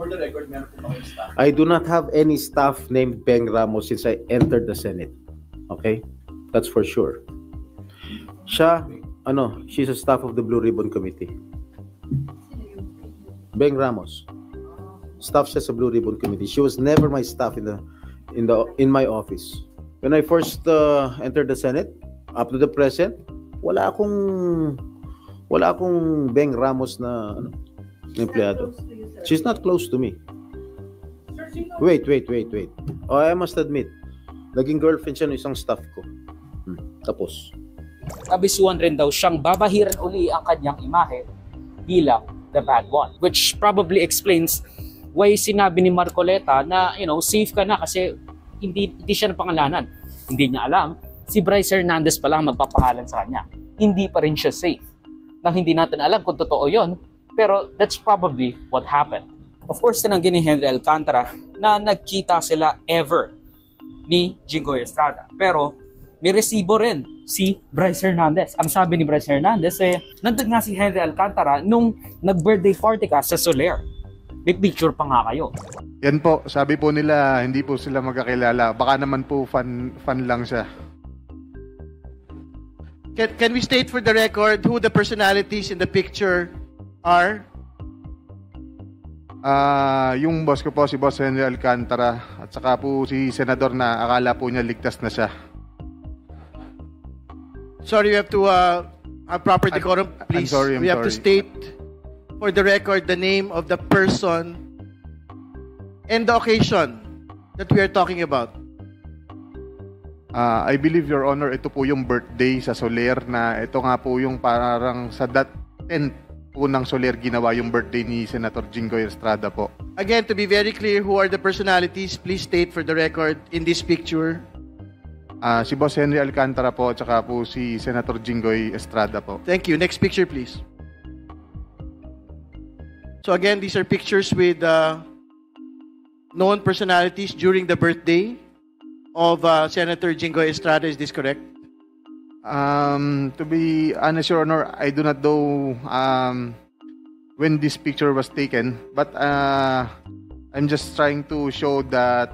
For the record, meron po ba kayong staff? I do not have any staff named Beng Ramos since I entered the Senate. Okay? That's for sure. She's a staff of the Blue Ribbon Committee. Beng Ramos. Staff siya sa Blue Ribbon Committee. She was never my staff in my office. When I first entered the Senate, up to the present, wala akong Beng Ramos na empleyado. She's not close to me. Wait. Oh, I must admit, naging girlfriend siya ng isang staff ko. Tapos. Kabisuhan rin daw siyang babahiran uli ang kanyang imahe bilang the bad one. Which probably explains why sinabi ni Marcoleta na, safe ka na kasi hindi siya napangalanan. Hindi niya alam, si Bryce Hernandez pa lang magpapangalan sa kanya. Hindi pa rin siya safe. Nang hindi natin alam kung totoo yon, pero that's probably what happened. Of course, tinanggi ni Henry Alcantara na nagkita sila ever ni Jinggoy Estrada. Pero may resibo rin si Bryce Hernandez. Ang sabi ni Bryce Hernandez, nandun nga si Henry Alcantara nung nag-birthday party ka sa Soler. May picture pa nga kayo. Yan po, sabi po nila hindi po sila magkakilala. Baka naman po fan lang siya. Can we state for the record who the personalities in the picture are? Yung boss ko po, si Boss Henry Alcantara. At saka po si Senador na akala po niya ligtas na siya. Sorry, we have to have proper decorum, please. I'm sorry. To state for the record the name of the person and the occasion that we are talking about. I believe, Your Honor, ito po yung birthday sa Soler na ito nga po yung parang sa 10th po ng Soler ginawa yung birthday ni Senator Jinggoy Estrada po. Again, to be very clear, who are the personalities? Please state for the record in this picture. Si Boss Henry Alcantara po at saka po si Senator Jinggoy Estrada po. Thank you. Next picture, please. So again, these are pictures with known personalities during the birthday of Senator Jinggoy Estrada. Is this correct? To be honest, Your Honor, I do not know when this picture was taken, but I'm just trying to show that